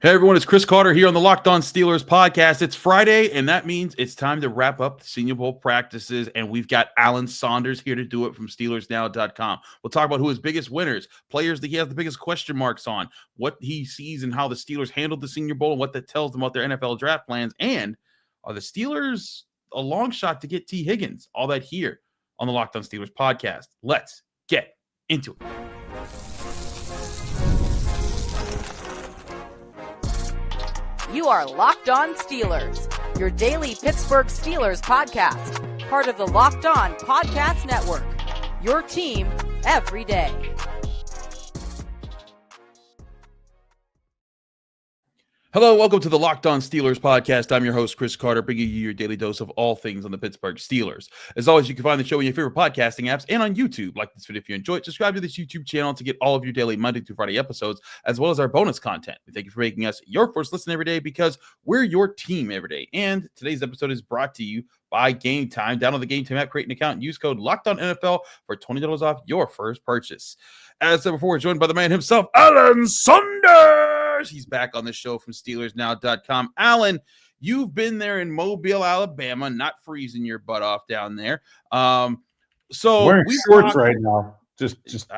Hey everyone, it's Chris Carter here on the Locked On Steelers podcast. It's Friday, and that means it's time to wrap up the Senior Bowl practices, and we've got Alan Saunders here to do it from SteelersNow.com. We'll talk about who his biggest winners, players that he has the biggest question marks on, what he sees and how the Steelers handled the Senior Bowl and what that tells them about their NFL draft plans, and are the Steelers a long shot to get Tee Higgins? All that here on the Locked On Steelers podcast. Let's get into it. You are Locked On Steelers, your daily Pittsburgh Steelers podcast, part of the Locked On Podcast Network, your team every day. Hello, welcome to the Locked On Steelers podcast. I'm your host, Chris Carter, bringing you your daily dose of all things on the Pittsburgh Steelers. As always, you can find the show in your favorite podcasting apps and on YouTube. Like this video if you enjoy it. Subscribe to this YouTube channel to get all of your daily Monday through Friday episodes, as well as our bonus content. We thank you for making us your first listen every day because we're your team every day. And today's episode is brought to you by Game Time. Download the Game Time app, create an account, and use code LOCKEDONNFL for $20 off your first purchase. As said before, we're joined by the man himself, Alan Saunders. He's back on the show from SteelersNow.com. Alan, you've been there in Mobile, Alabama, not freezing your butt off down there. So wearing shorts right now. Just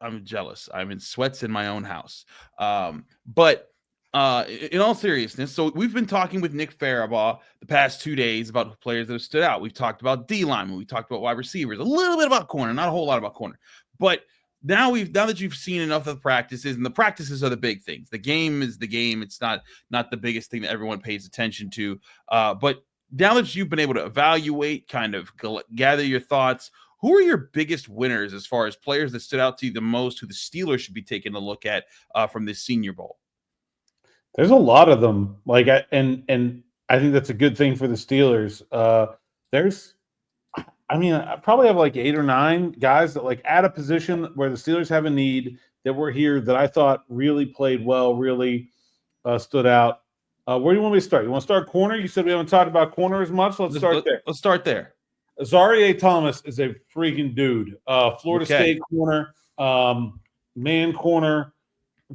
I'm jealous. I'm in sweats in my own house. But in all seriousness, so we've been talking with Nick Farabaugh the past 2 days about players that have stood out. We've talked about D-linemen. We talked about wide receivers, a little bit about corner, not a whole lot about corner. But now that you've seen enough of the practices, and the practices are the big things. The game is the game. It's not the biggest thing that everyone pays attention to. But now that you've been able to evaluate, kind of gather your thoughts, who are your biggest winners as far as players that stood out to you the most, who the Steelers should be taking a look at from this Senior Bowl? There's a lot of them. And I think that's a good thing for the Steelers. I probably have like 8 or 9 guys that like at a position where the Steelers have a need that were here that I thought really played well, really stood out. Where do you want me to start? You want to start corner? You said we haven't talked about corner as much. Let's start there. Let's start there. Azareye'h Thomas is a freaking dude. Florida State corner, man corner,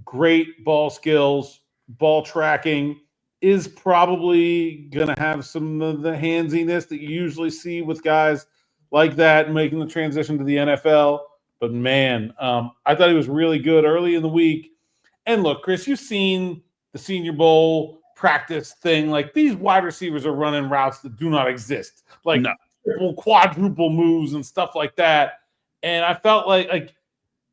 great ball skills, ball tracking, is probably going to have some of the handsiness that you usually see with guys like that making the transition to the NFL. But, man, I thought he was really good early in the week. And, look, Chris, you've seen the Senior Bowl practice thing. Like, these wide receivers are running routes that do not exist. Like, triple, quadruple moves and stuff like that. And I felt like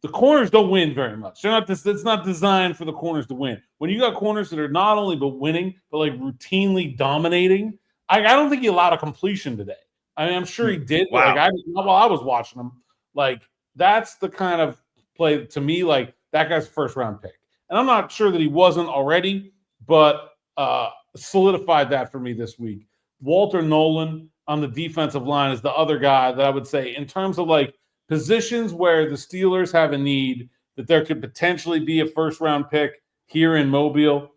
the corners don't win very much. It's not designed for the corners to win. When you got corners that are not only but winning, but like routinely dominating, I don't think he allowed a completion today. I mean, I'm sure he did. Wow. While I was watching him, like that's the kind of play to me. Like that guy's a first round pick, and I'm not sure that he wasn't already, but solidified that for me this week. Walter Nolen on the defensive line is the other guy that I would say in terms of like positions where the Steelers have a need that there could potentially be a first round pick here in Mobile.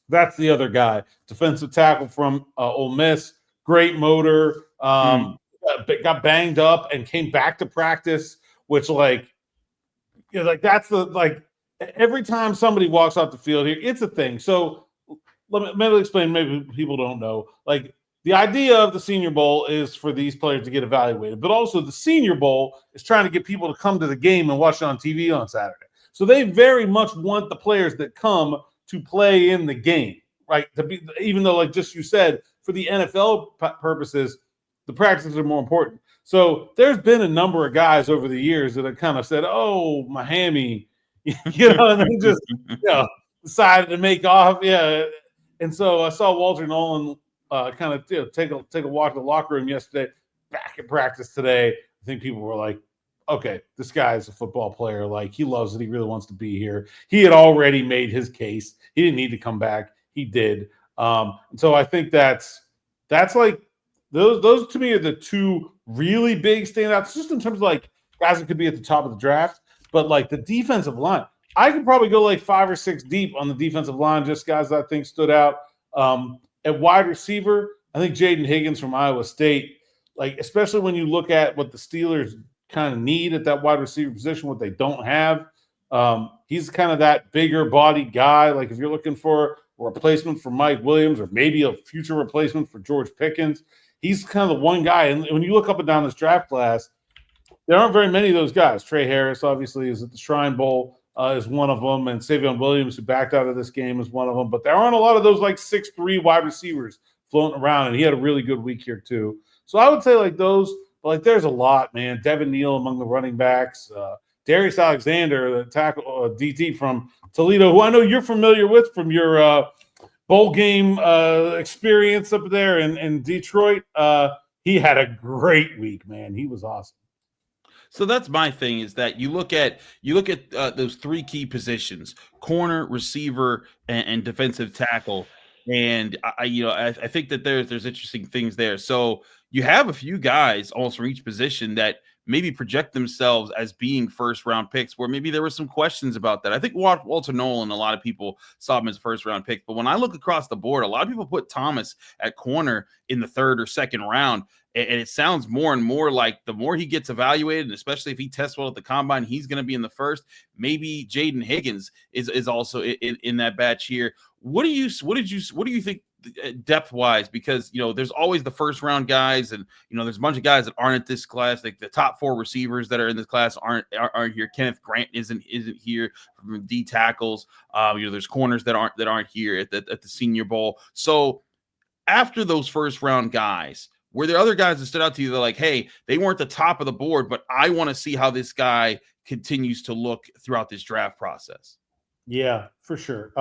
That's the other guy. Defensive tackle from Ole Miss. Great motor. Got banged up and came back to practice, which that's the every time somebody walks off the field here, it's a thing. So let me explain. Maybe people don't know. Like the idea of the Senior Bowl is for these players to get evaluated, but also the Senior Bowl is trying to get people to come to the game and watch it on TV on Saturday. So they very much want the players that come to play in the game, right? Even though, like just you said, for the NFL purposes, the practices are more important. So there's been a number of guys over the years that have kind of said, "Oh, my hammy," and then just decided to make off, And so I saw Walter Nolen kind of take a walk to the locker room yesterday, back at practice today. I think people were like, okay, this guy is a football player. Like, he loves it. He really wants to be here. He had already made his case. He didn't need to come back. He did. And so I think that's like those to me are the two really big standouts, just in terms of like guys that could be at the top of the draft. But like the defensive line, I could probably go like 5 or 6 deep on the defensive line, just guys that I think stood out. At wide receiver, I think Jayden Higgins from Iowa State, like especially when you look at what the Steelers kind of need at that wide receiver position, what they don't have. He's kind of that bigger body guy. Like if you're looking for a replacement for Mike Williams or maybe a future replacement for George Pickens, he's kind of the one guy. And when you look up and down this draft class, there aren't very many of those guys. Trey Harris, obviously, is at the Shrine Bowl, is one of them. And Savion Williams, who backed out of this game, is one of them. But there aren't a lot of those like 6'3" wide receivers floating around. And he had a really good week here, too. So I would say like those, but like there's a lot, man. Devin Neal among the running backs. Darius Alexander, the tackle DT from Toledo, who I know you're familiar with from your bowl game experience up there in Detroit. He had a great week, man. He was awesome. So that's my thing is that you look at those three key positions: corner, receiver, and defensive tackle. And I think that there's interesting things there. So you have a few guys almost from each position that maybe project themselves as being first round picks, where maybe there were some questions about that. I think Walter Nolen, a lot of people saw him as first round pick, but when I look across the board, a lot of people put Thomas at corner in the third or second round. And it sounds more and more like the more he gets evaluated, and especially if he tests well at the combine, he's going to be in the first. Maybe Jayden Higgins is also in that batch here. What do you think depth wise? Because there's always the first round guys, and there's a bunch of guys that aren't at this class. Like the top four receivers that are in this class aren't here. Kenneth Grant isn't here from D tackles. There's corners that aren't here at the Senior Bowl. So after those first round guys, were there other guys that stood out to you that like, hey, they weren't the top of the board, but I want to see how this guy continues to look throughout this draft process? Yeah, for sure.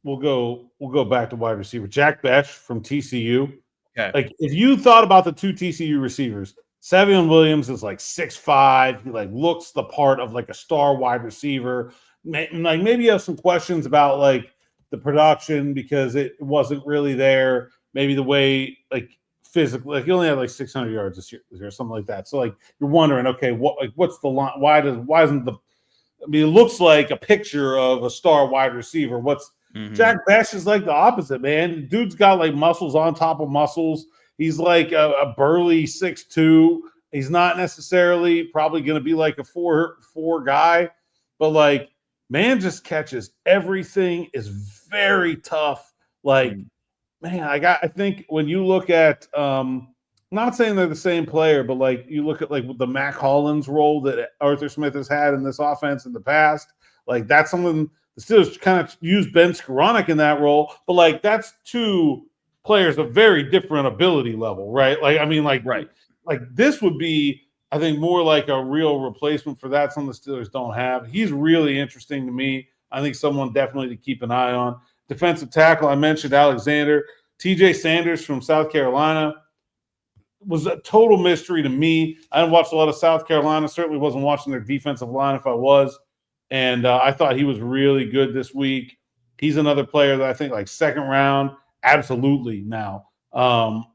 We'll go back to wide receiver. Jack Bech from TCU. Okay. Like if you thought about the two TCU receivers, Savion Williams is like 6'5". He like looks the part of like a star wide receiver. Like maybe you have some questions about like the production because it wasn't really there. Maybe the way like physically, like he only had like 600 yards this year or something like that. So like you're wondering, okay, what's the line? Why isn't the? I mean, it looks like a picture of a star wide receiver. Jack Bech is like the opposite, man. The dude's got like muscles on top of muscles. He's like a burly 6'2". He's not necessarily probably going to be like a 4'4" guy, but like man just catches everything. Is very tough. Like man, I think when you look at not saying they're the same player, but like you look at like the Mac Hollins role that Arthur Smith has had in this offense in the past, like that's something the Steelers kind of use Ben Skoranek in that role, but like that's two players of very different ability level, right? Like I mean, like this would be, I think, more like a real replacement for that. Some of the Steelers don't have. He's really interesting to me. I think someone definitely to keep an eye on. Defensive tackle, I mentioned Alexander. TJ Sanders from South Carolina was a total mystery to me. I didn't watch a lot of South Carolina. Certainly wasn't watching their defensive line if I was. And I thought he was really good this week. He's another player that I think like second round, absolutely now, from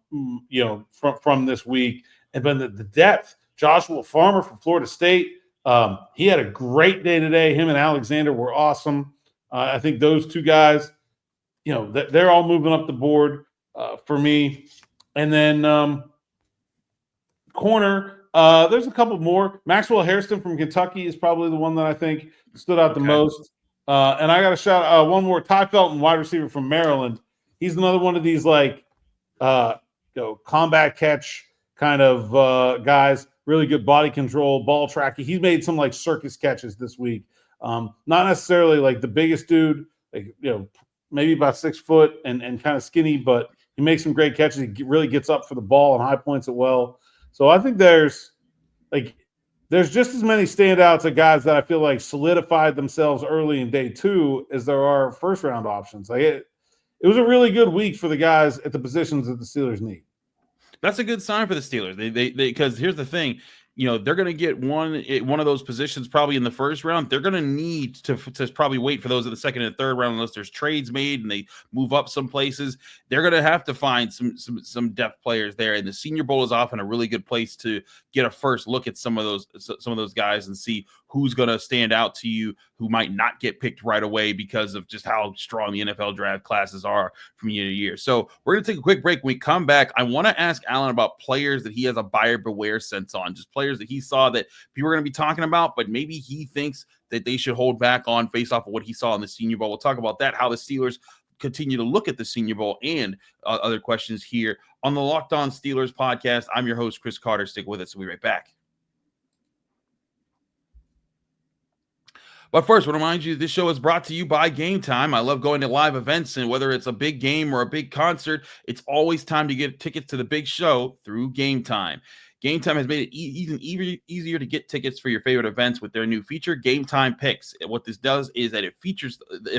this week. And then the depth, Joshua Farmer from Florida State, he had a great day today. Him and Alexander were awesome. I think those two guys, they're all moving up the board for me. And then corner, there's a couple more. Maxwell Hairston from Kentucky is probably the one that I think stood out the most. And I got to shout out one more. Ty Felton, wide receiver from Maryland. He's another one of these like combat catch kind of guys. Really good body control, ball tracking. He's made some like circus catches this week. Not necessarily like the biggest dude, like maybe about 6 foot and kind of skinny, but he makes some great catches. He really gets up for the ball and high points it well. So I think there's just as many standouts of guys that I feel like solidified themselves early in day 2 as there are first round options. Like it was a really good week for the guys at the positions that the Steelers need. That's a good sign for the Steelers. They because here's the thing, they're going to get one of those positions probably in the first round. They're going to need to probably wait for those in the second and third round unless there's trades made and they move up some places. They're going to have to find some depth players there, and the Senior Bowl is often a really good place to get a first look at some of those guys and see who's going to stand out to you, who might not get picked right away because of just how strong the NFL draft classes are from year to year. So we're going to take a quick break. When we come back, I want to ask Alan about players that he has a buyer beware sense on, just players that he saw that people are going to be talking about, but maybe he thinks that they should hold back on based off of what he saw in the Senior Bowl. We'll talk about that, how the Steelers continue to look at the Senior Bowl, and other questions here on the Locked On Steelers podcast. I'm your host, Chris Carter. Stick with us. We'll be right back. But first, I want to remind you, this show is brought to you by Game Time. I love going to live events, and whether it's a big game or a big concert, it's always time to get tickets to the big show through Game Time. Game Time has made it even easier to get tickets for your favorite events with their new feature, Game Time Picks. And what this does is that it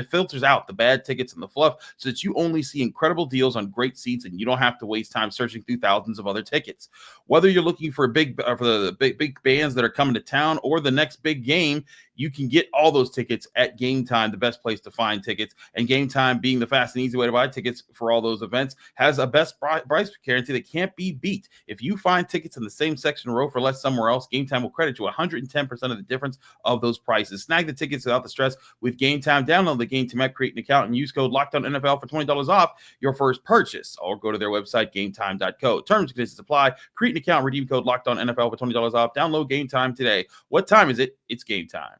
filters out the bad tickets and the fluff so that you only see incredible deals on great seats and you don't have to waste time searching through thousands of other tickets. Whether you're looking for the big bands that are coming to town or the next big game, you can get all those tickets at Game Time, the best place to find tickets. And Game Time, being the fast and easy way to buy tickets for all those events, has a best price guarantee that can't be beat. If you find tickets in the same section row for less somewhere else, Game Time will credit you 110% of the difference of those prices. Snag the tickets without the stress with Game Time. Download the Game Time app, create an account, and use code LOCKEDONNFL for $20 off your first purchase. Or go to their website, gametime.co. Terms and conditions apply. Create an account, redeem code LOCKEDONNFL for $20 off. Download Game Time today. What time is it? It's game time.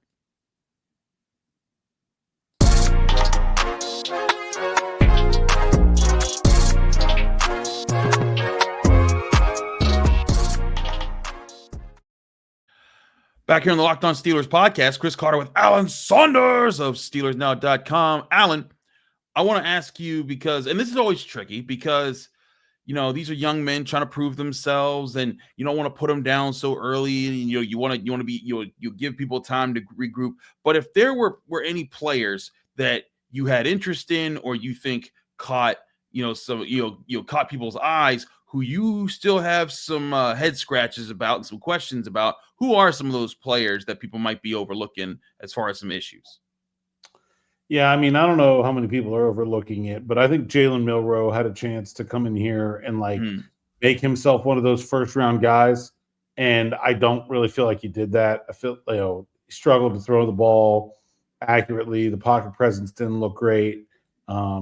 Back here on the Locked On Steelers podcast, Chris Carter with Alan Saunders of SteelersNow.com. Alan, I want to ask you because, and this is always tricky because, you know, these are young men trying to prove themselves, and you don't want to put them down so early. And you want to be you give people time to regroup. But if there were any players that you had interest in, or you think caught caught people's eyes, who you still have some head scratches about and some questions about, who are some of those players that people might be overlooking as far as some issues? Yeah, I mean, I don't know how many people are overlooking it, but I think Jalen Milroe had a chance to come in here and make himself one of those first-round guys, and I don't really feel like he did that. I feel he struggled to throw the ball accurately. The pocket presence didn't look great.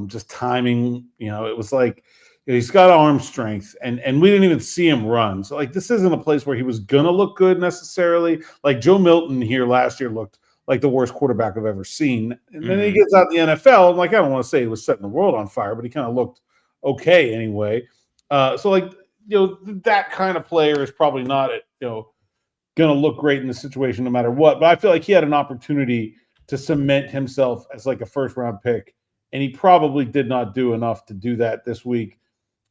Just timing, it was like he's got arm strength, and we didn't even see him run. So, this isn't a place where he was going to look good necessarily. Like Joe Milton here last year looked like the worst quarterback I've ever seen. And then he gets out in the NFL. I'm like, I don't want to say he was setting the world on fire, but he kind of looked okay anyway. That kind of player is probably not, going to look great in the situation no matter what. But I feel like he had an opportunity to cement himself as like a first-round pick, and he probably did not do enough to do that this week.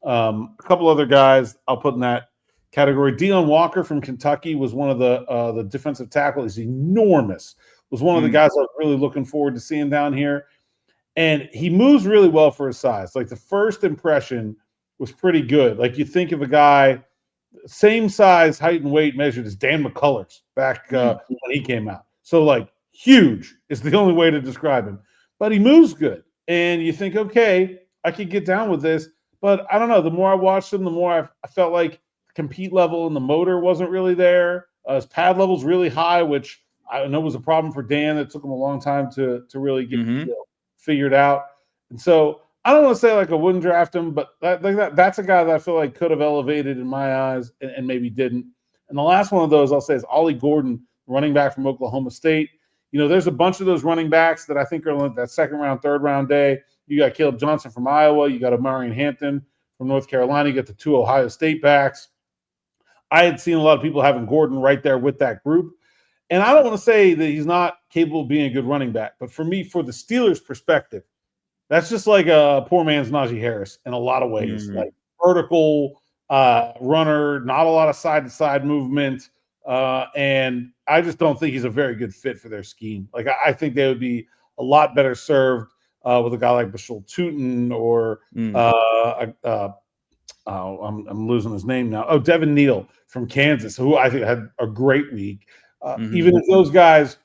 A couple other guys I'll put in that category. Deion Walker from Kentucky was one of the defensive tackles. He's enormous. Was one of the guys I was really looking forward to seeing down here. And he moves really well for his size. Like, the first impression was pretty good. Like, you think of a guy, same size, height, and weight measured as Dan McCullers back when he came out. So, huge is the only way to describe him. But he moves good. And you think, okay, I could get down with this. But I don't know. The more I watched him, the more I felt like the compete level and the motor wasn't really there. His pad level's really high, which I know was a problem for Dan. It took him a long time to really get figured out. And so I don't want to say I wouldn't draft him, but that's a guy that I feel like could have elevated in my eyes and maybe didn't. And the last one of those I'll say is Ollie Gordon, running back from Oklahoma State. There's a bunch of those running backs that I think are on that second round, third round day. You got Caleb Johnson from Iowa. You got Amarian Hampton from North Carolina. You got the two Ohio State backs. I had seen a lot of people having Gordon right there with that group. And I don't want to say that he's not capable of being a good running back, but for me, for the Steelers' perspective, that's just like a poor man's Najee Harris in a lot of ways. Like vertical runner, not a lot of side-to-side movement, and I just don't think he's a very good fit for their scheme. I think they would be a lot better served with a guy like Bashul Tootin or I'm losing his name now. Oh, Devin Neal from Kansas, who I think had a great week. Even if those guys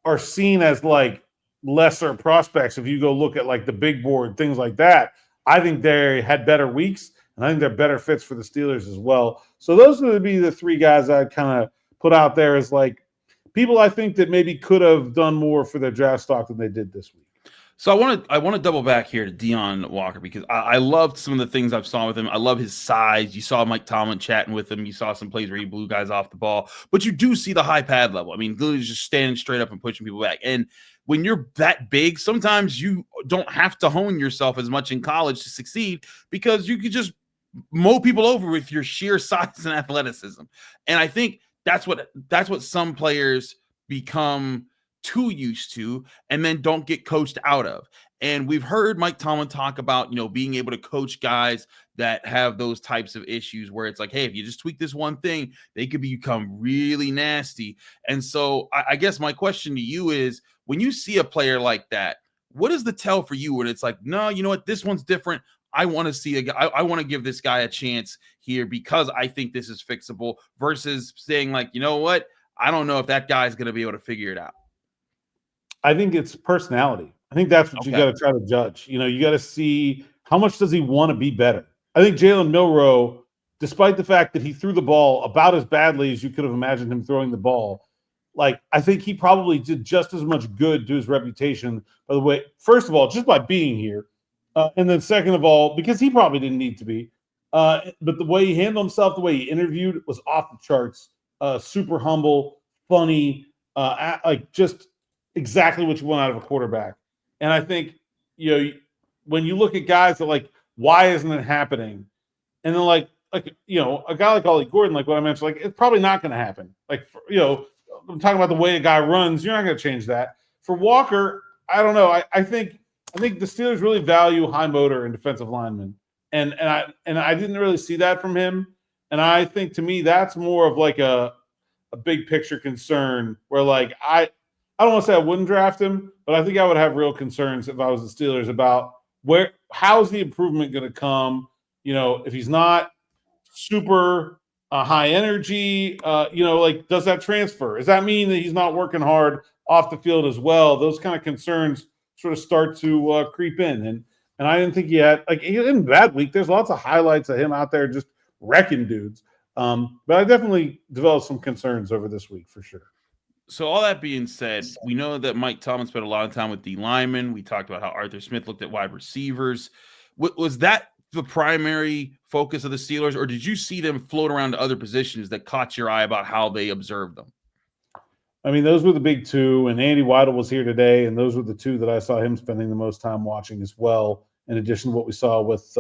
are seen as lesser prospects, if you go look at the big board, things like that, I think they had better weeks, and I think they're better fits for the Steelers as well. So those would be the three guys I'd kind of put out there as people I think that maybe could have done more for their draft stock than they did this week. So I want to double back here to Deon Walker because I loved some of the things I've saw with him. I love his size. You saw Mike Tomlin chatting with him. You saw some plays where he blew guys off the ball, but you do see the high pad level. I mean, literally just standing straight up and pushing people back. And when you're that big, sometimes you don't have to hone yourself as much in college to succeed because you could just mow people over with your sheer size and athleticism. And I think that's what some players become too used to and then don't get coached out of. And we've heard Mike Tomlin talk about, being able to coach guys that have those types of issues where it's like, hey, if you just tweak this one thing, they could become really nasty. And so I guess my question to you is, when you see a player like that, what is the tell for you when it's like, no, you know what, this one's different. I want to see a guy. I want to give this guy a chance here because I think this is fixable versus saying like, you know what, I don't know if that guy's going to be able to figure it out. I think it's personality. I think that's what you got to try to judge. You got to see how much does he want to be better. I think Jalen Milroe, despite the fact that he threw the ball about as badly as you could have imagined him throwing the ball, like I think he probably did just as much good to his reputation, by the way, first of all, just by being here. And then second of all, because he probably didn't need to be. But the way he handled himself, the way he interviewed was off the charts. Super humble, funny, like just exactly what you want out of a quarterback. And I think, when you look at guys that like, why isn't it happening? And then like a guy like Ollie Gordon, like what I mentioned, like it's probably not going to happen. Like, I'm talking about the way a guy runs. You're not going to change that. For Walker, I don't know. I think the Steelers really value high motor and defensive linemen. And I didn't really see that from him. And I think to me, that's more of like a big picture concern where like, I don't want to say I wouldn't draft him, but I think I would have real concerns if I was the Steelers about how's the improvement going to come? If he's not super high energy, like does that transfer? Does that mean that he's not working hard off the field as well? Those kind of concerns sort of start to creep in. And I didn't think he had he had a bad week. There's lots of highlights of him out there just wrecking dudes. But I definitely developed some concerns over this week for sure. So all that being said, we know that Mike Tomlin spent a lot of time with D linemen. We talked about how Arthur Smith looked at wide receivers. Was that the primary focus of the Steelers, or did you see them float around to other positions that caught your eye about how they observed them? I mean, those were the big two, and Andy Weidel was here today, and those were the two that I saw him spending the most time watching as well, in addition to what we saw with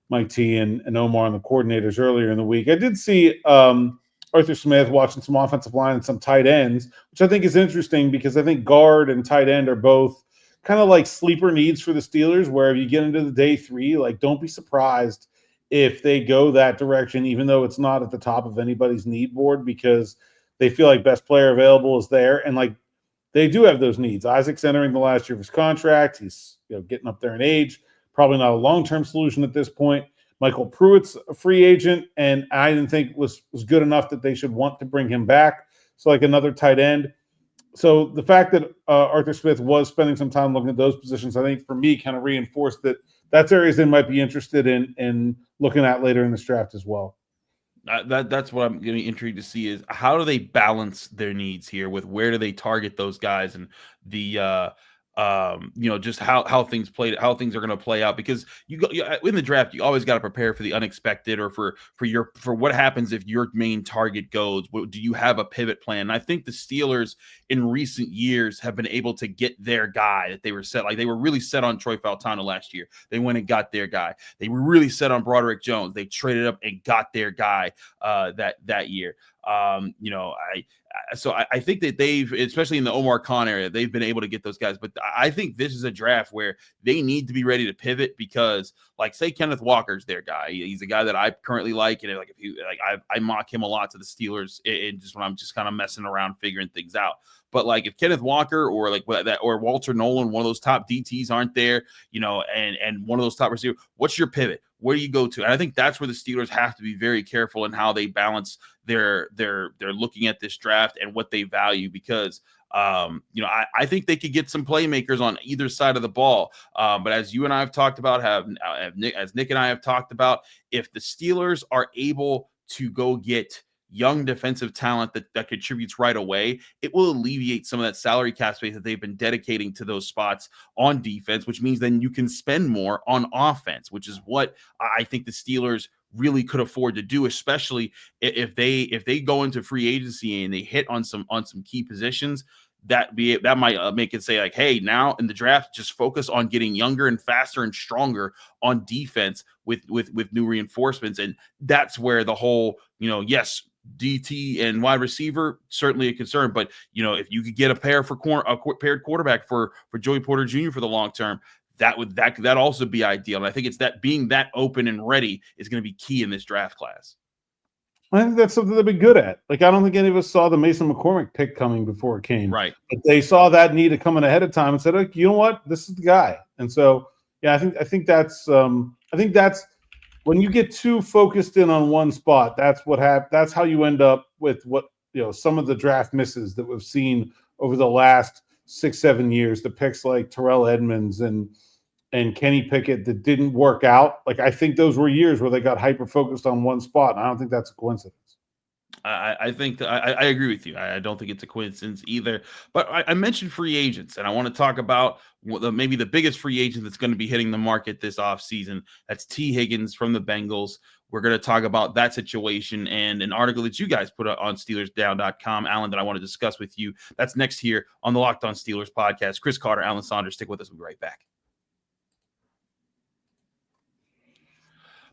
Mike T and Omar and the coordinators earlier in the week. I did see Arthur Smith watching some offensive line and some tight ends, which I think is interesting because I think guard and tight end are both kind of like sleeper needs for the Steelers, where if you get into the day three, like don't be surprised if they go that direction, even though it's not at the top of anybody's need board, because they feel like best player available is there. And like they do have those needs. Isaac's entering the last year of his contract. He's getting up there in age, probably not a long-term solution at this point. Michael Pruitt's a free agent, and I didn't think was good enough that they should want to bring him back. So like another tight end. So the fact that Arthur Smith was spending some time looking at those positions, I think for me kind of reinforced that that's areas they might be interested in looking at later in this draft as well. That's what I'm getting intrigued to see is how do they balance their needs here with where do they target those guys and the just how things are going to play out, because you in the draft you always got to prepare for the unexpected or for what happens if your main target goes. Do you have a pivot plan? And I think the Steelers in recent years have been able to get their guy that they were set. Like they were really set on Troy Fautano last year. They went and got their guy. They were really set on Broderick Jones. They traded up and got their guy that year. So I think that they've, especially in the Omar Khan area, they've been able to get those guys. But I think this is a draft where they need to be ready to pivot because, like, say Kenneth Walker's their guy. He's a guy that I currently like, and like I mock him a lot to the Steelers, and just when I'm just kind of messing around figuring things out. But like if Kenneth Walker or like that or Walter Nolen, one of those top DTs aren't there, and one of those top receivers, what's your pivot? Where do you go to? And I think that's where the Steelers have to be very careful in how they balance their looking at this draft and what they value, because I think they could get some playmakers on either side of the ball. But as you and I have talked about, as Nick and I have talked about, if the Steelers are able to go get young defensive talent that contributes right away, it will alleviate some of that salary cap space that they've been dedicating to those spots on defense, which means then you can spend more on offense, which is what I think the Steelers really could afford to do, especially if they go into free agency and they hit on some key positions. That might make it say like, hey, now in the draft, just focus on getting younger and faster and stronger on defense with new reinforcements. And that's where the whole, yes, DT and wide receiver, certainly a concern. But, if you could get a paired quarterback for Joey Porter Jr. for the long term, that also be ideal. And I think it's that being that open and ready is going to be key in this draft class. I think that's something they'll be good at. Like, I don't think any of us saw the Mason McCormick pick coming before it came. Right. But they saw that need coming ahead of time and said, "Okay, you know what? This is the guy." And so, yeah, I think that's when you get too focused in on one spot, that's what happens. That's how you end up with what, some of the draft misses that we've seen over the last 6-7 years. The picks like Terrell Edmunds and Kenny Pickett that didn't work out. Like, I think those were years where they got hyper-focused on one spot, and I don't think that's a coincidence. I think I agree with you. I don't think it's a coincidence either. But I mentioned free agents, and I want to talk about maybe the biggest free agent that's going to be hitting the market this offseason. That's Tee Higgins from the Bengals. We're going to talk about that situation and an article that you guys put on SteelersDown.com, Alan, that I want to discuss with you. That's next here on the Locked On Steelers podcast. Chris Carter, Alan Saunders, stick with us. We'll be right back.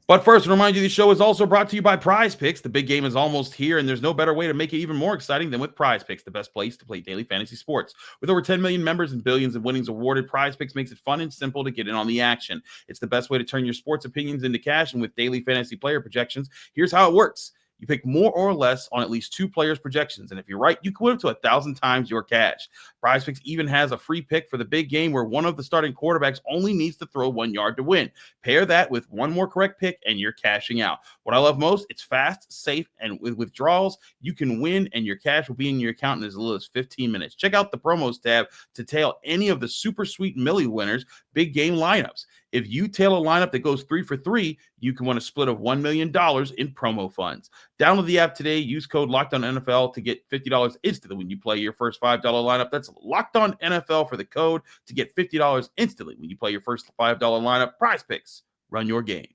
But first, to remind you, the show is also brought to you by Prize Picks. The big game is almost here, and there's no better way to make it even more exciting than with Prize Picks, the best place to play daily fantasy sports. With over 10 million members and billions of winnings awarded, Prize Picks makes it fun and simple to get in on the action. It's the best way to turn your sports opinions into cash, and with daily fantasy player projections, here's how it works. You pick more or less on at least 2 players' projections, and if you're right, you can win up to 1,000 times your cash. Prize Picks even has a free pick for the big game where one of the starting quarterbacks only needs to throw 1 yard to win. Pair that with one more correct pick, and you're cashing out. What I love most, it's fast, safe, and with withdrawals, you can win, and your cash will be in your account in as little as 15 minutes. Check out the promos tab to tail any of the super sweet Millie winners' big game lineups. If you tail a lineup that goes 3 for 3, you can win a split of $1 million in promo funds. Download the app today. Use code LOCKEDONNFL to get $50 instantly when you play your first $5 lineup. That's LOCKEDONNFL for the code to get $50 instantly when you play your first $5 lineup. Prize Picks. Run your game.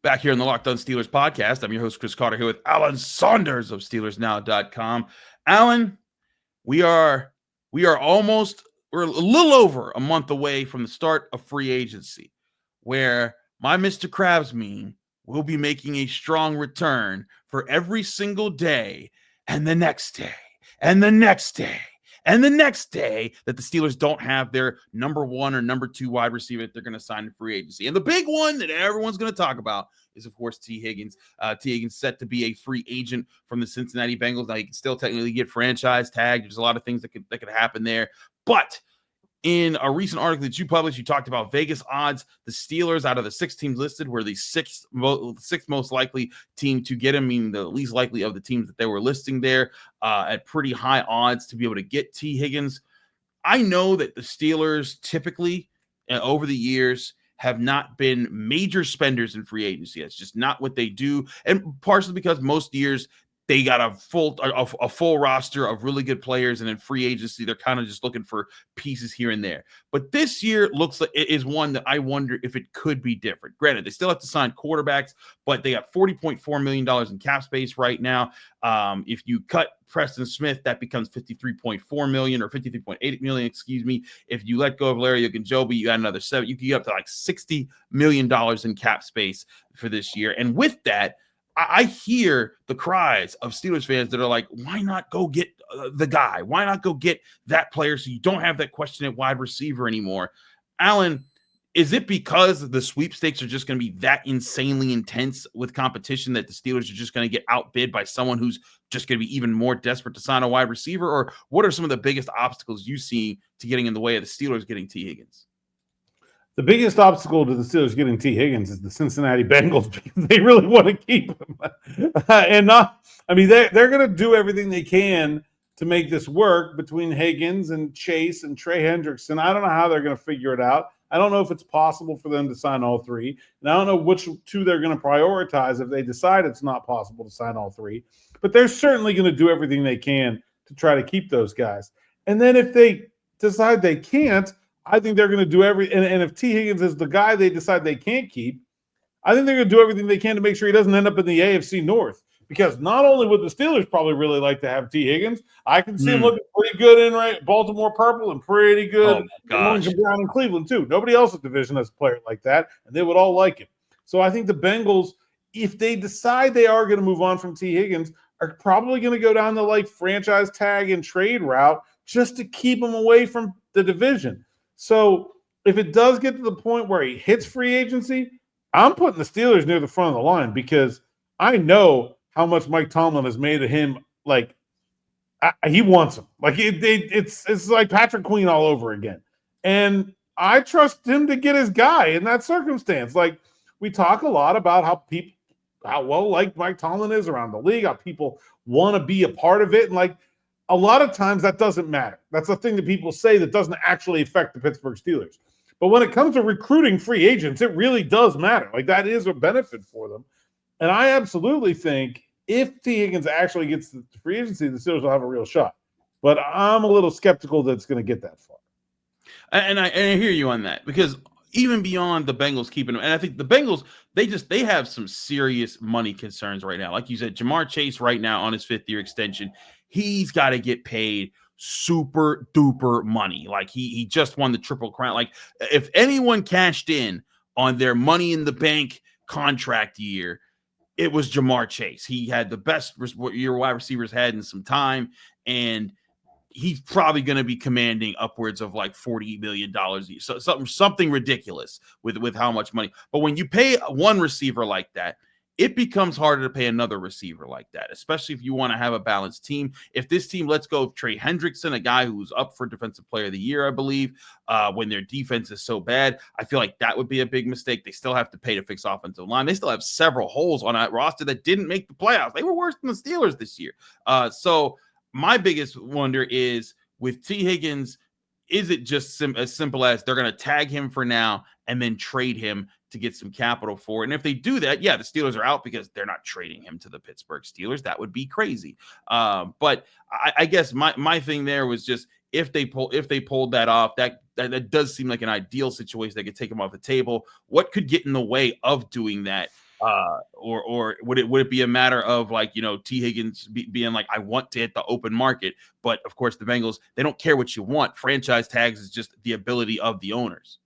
Back here in the Locked On Steelers podcast, I'm your host, Chris Carter, here with Alan Saunders of SteelersNow.com. Alan, we're a little over a month away from the start of free agency, where my Mr. Krabs meme will be making a strong return for every single day, and the next day, and the next day, and the next day that the Steelers don't have their number 1 or number 2 wide receiver that they're going to sign in free agency. And the big one that everyone's going to talk about is, of course, Tee Higgins. Tee Higgins set to be a free agent from the Cincinnati Bengals. Now, he can still technically get franchise tagged. There's a lot of things that could happen there. But in a recent article that you published, you talked about Vegas odds. The Steelers, out of the 6 teams listed, were the sixth most likely team to get him, meaning the least likely of the teams that they were listing there, at pretty high odds to be able to get Tee Higgins. I know that the Steelers typically, over the years, have not been major spenders in free agency. It's just not what they do, and partially because most years they got a full roster of really good players, and in free agency, they're kind of just looking for pieces here and there. But this year looks like it is one that I wonder if it could be different. Granted, they still have to sign quarterbacks, but they got $40.4 million in cap space right now. If you cut Preston Smith, that becomes $53.4 million or $53.8 million, excuse me. If you let go of Larry Ogunjobi, you add another 7. You can get up to like $60 million in cap space for this year. And with that, I hear the cries of Steelers fans that are like, why not go get the guy? Why not go get that player so you don't have that question at wide receiver anymore? Alan, is it because the sweepstakes are just going to be that insanely intense with competition that the Steelers are just going to get outbid by someone who's just going to be even more desperate to sign a wide receiver? Or what are some of the biggest obstacles you see to getting in the way of the Steelers getting Tee Higgins? The biggest obstacle to the Steelers getting Tee Higgins is the Cincinnati Bengals, because they really want to keep him. They're going to do everything they can to make this work between Higgins and Chase and Trey Hendrickson. I don't know how they're going to figure it out. I don't know if it's possible for them to sign all three. And I don't know which two they're going to prioritize if they decide it's not possible to sign all three. But they're certainly going to do everything they can to try to keep those guys. And then if they decide they can't, I think they're going to do and if Tee Higgins is the guy they decide they can't keep, I think they're going to do everything they can to make sure he doesn't end up in the AFC North. Because not only would the Steelers probably really like to have Tee Higgins, I can see him looking pretty good in Baltimore purple and pretty good in orange and brown in Cleveland too. Nobody else in the division has a player like that, and they would all like him. So I think the Bengals, if they decide they are going to move on from Tee Higgins, are probably going to go down the like franchise tag and trade route just to keep him away from the division. So if it does get to the point where he hits free agency, I'm putting the Steelers near the front of the line because I know how much Mike Tomlin has made of him. Like he wants him. Like it's like Patrick Queen all over again. And I trust him to get his guy in that circumstance. Like we talk a lot about how well liked Mike Tomlin is around the league, how people want to be a part of it. And like a lot of times that doesn't matter. That's the thing that people say that doesn't actually affect the Pittsburgh Steelers. But when it comes to recruiting free agents, it really does matter. Like that is a benefit for them. And I absolutely think if Tee Higgins actually gets the free agency, the Steelers will have a real shot. But I'm a little skeptical that it's going to get that far. And I hear you on that because even beyond the Bengals keeping him, and I think the Bengals, they have some serious money concerns right now. Like you said, Jamar Chase right now on his 5th-year extension, he's got to get paid super duper money. Like he just won the Triple Crown. Like if anyone cashed in on their Money in the Bank contract year, it was Jamar Chase. He had the best year wide receivers had in some time, and he's probably going to be commanding upwards of like $40 million. So something ridiculous with how much money. But when you pay one receiver like that, it becomes harder to pay another receiver like that, especially if you want to have a balanced team. If this team lets go of Trey Hendrickson, a guy who's up for Defensive Player of the Year, I believe, when their defense is so bad, I feel like that would be a big mistake. They still have to pay to fix offensive line. They still have several holes on that roster that didn't make the playoffs. They were worse than the Steelers this year. So my biggest wonder is with Tee Higgins, is it just as simple as they're going to tag him for now and then trade him to get some capital for it? And if they do that, yeah, the Steelers are out because they're not trading him to the Pittsburgh Steelers. That would be crazy. But I guess my thing there was just if they pulled that off, that does seem like an ideal situation. They could take him off the table. What could get in the way of doing that? Or would it be a matter of like, Tee Higgins being like, I want to hit the open market, but of course the Bengals, they don't care what you want. Franchise tags is just the ability of the owners.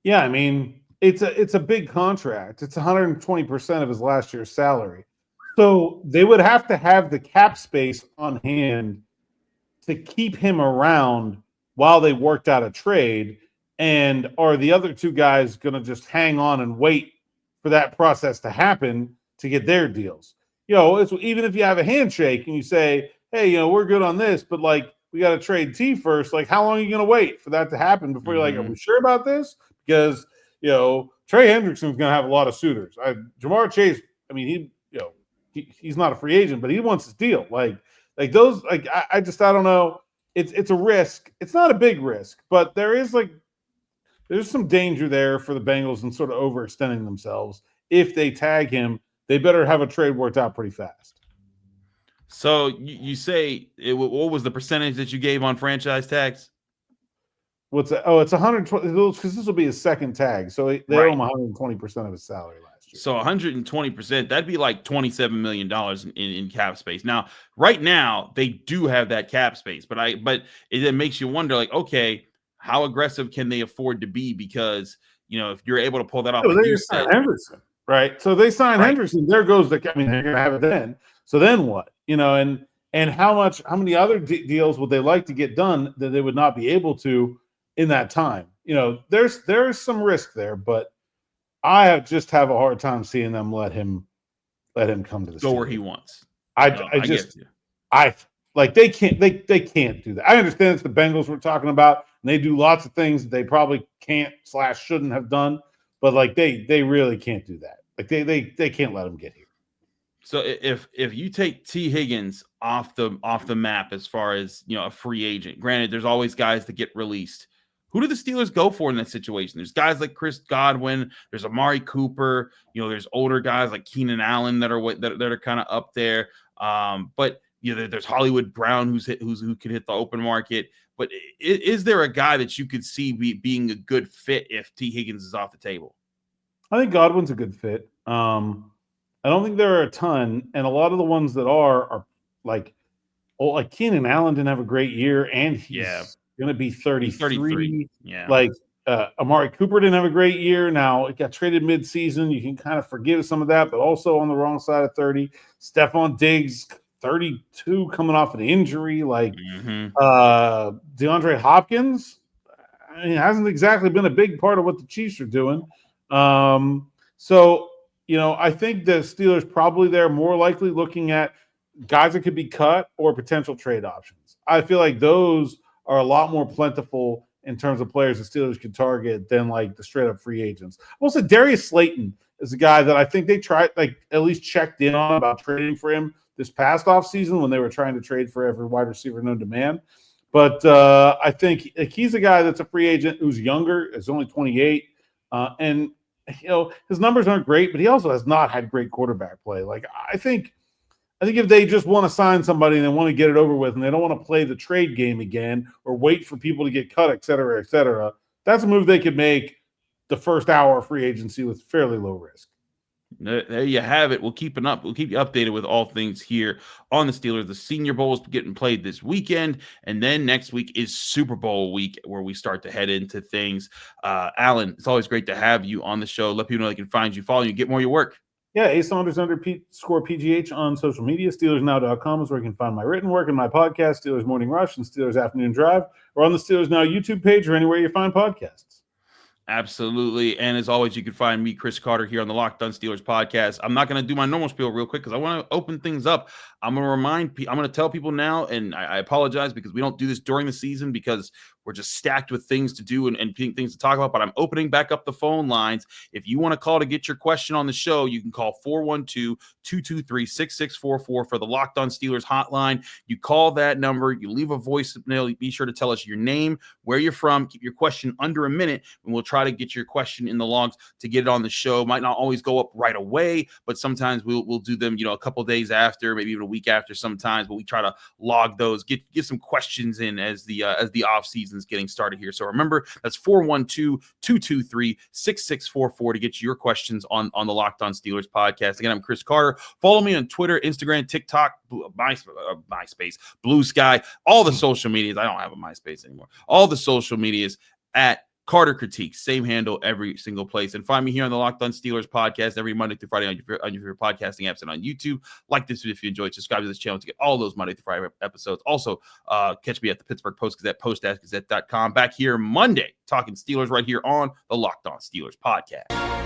Yeah, I mean, it's a big contract. It's 120% of his last year's salary. So they would have to have the cap space on hand to keep him around while they worked out a trade. And are the other two guys going to just hang on and wait for that process to happen to get their deals? It's even if you have a handshake and you say, hey, we're good on this, but like we got to trade T first. Like, how long are you going to wait for that to happen before you're like, are we sure about this? Because Trey Hendrickson's going to have a lot of suitors. Jamar Chase, I mean, he's not a free agent, but he wants his deal. Like those, like I don't know. It's a risk. It's not a big risk, but there's some danger there for the Bengals and sort of overextending themselves. If they tag him, they better have a trade worked out pretty fast. So you say what was the percentage that you gave on franchise tags? What's that? Oh, it's 120 because this will be his second tag. So they owe him 120% of his salary last year. So 120%, that'd be like $27 million in cap space. Now, right now, they do have that cap space, but it makes you wonder, like, okay, how aggressive can they afford to be? Because, if you're able to pull that off, like they sign Henderson, right? So they sign Henderson. There goes they're going to have it then. So then what? And how many other deals would they like to get done that they would not be able to in that time? There's some risk there, but I just have a hard time seeing them let him come to the go where he wants. They can't do that. I understand it's the Bengals we're talking about, and they do lots of things that they probably can't / shouldn't have done, but like they really can't do that. Like they can't let him get here. So if you take Tee Higgins off the map as far as, you know, a free agent, granted, there's always guys that get released. Who do the Steelers go for in that situation? There's guys like Chris Godwin. There's Amari Cooper. You know, there's older guys like Keenan Allen that are kind of up there. But you know, there's Hollywood Brown who can hit the open market. But is there a guy that you could see being a good fit if Tee Higgins is off the table? I think Godwin's a good fit. I don't think there are a ton, and a lot of the ones that are like Keenan Allen didn't have a great year, and he's going to be 33. Yeah. Like Amari Cooper didn't have a great year. Now it got traded mid-season. You can kind of forgive some of that, but also on the wrong side of 30. Stephon Diggs, 32, coming off an injury. Like DeAndre Hopkins, I mean, hasn't exactly been a big part of what the Chiefs are doing. So, you know, I think the Steelers probably they're more likely looking at guys that could be cut or potential trade options. I feel like those are a lot more plentiful in terms of players the Steelers could target than like the straight up free agents. Also, Darius Slayton is a guy that I think they tried, like at least checked in on about trading for him this past offseason when they were trying to trade for every wide receiver known to man. But I think he's a guy that's a free agent who's younger, is only 28, and you know, his numbers aren't great, but he also has not had great quarterback play. Like, I think if they just want to sign somebody and they want to get it over with and they don't want to play the trade game again or wait for people to get cut, et cetera, that's a move they could make the first hour of free agency with fairly low risk. There you have it. We'll keep you updated with all things here on the Steelers. The Senior Bowl is getting played this weekend, and then next week is Super Bowl week where we start to head into things. Alan, it's always great to have you on the show. Let people know they can find you, follow you, get more of your work. Yeah, A Saunders _PGH on social media. SteelersNow.com is where you can find my written work and my podcast, Steelers Morning Rush and Steelers Afternoon Drive, or on the Steelers Now YouTube page or anywhere you find podcasts. Absolutely. And as always, you can find me, Chris Carter, here on the Locked On Steelers podcast. I'm not going to do my normal spiel real quick because I want to open things up. I'm going to tell people now, and I apologize because we don't do this during the season because we're just stacked with things to do and things to talk about, but I'm opening back up the phone lines. If you want to call to get your question on the show, you can call 412-223-6644 for the Locked On Steelers hotline. You call that number, you leave a voicemail, be sure to tell us your name, where you're from, keep your question under a minute, and we'll try to get your question in the logs to get it on the show. Might not always go up right away, but sometimes we'll do them, you know, a couple days after, maybe even a week after sometimes, but we try to log those, get some questions in as the off season is getting started here. So remember, that's 412-223-6644 to get your questions on the Locked On Steelers podcast. Again, I'm Chris Carter. Follow me on Twitter, Instagram, TikTok, MySpace, Blue Sky, all the social medias. I don't have a MySpace anymore. All the social medias at Carter Critique, same handle every single place. And find me here on the Locked On Steelers podcast every Monday through Friday on your favorite podcasting apps and on YouTube. Like this video if you enjoyed. Subscribe to this channel to get all those Monday through Friday episodes. Also, catch me at the Pittsburgh Post-Gazette, post-gazette.com. Back here Monday, talking Steelers right here on the Locked On Steelers podcast.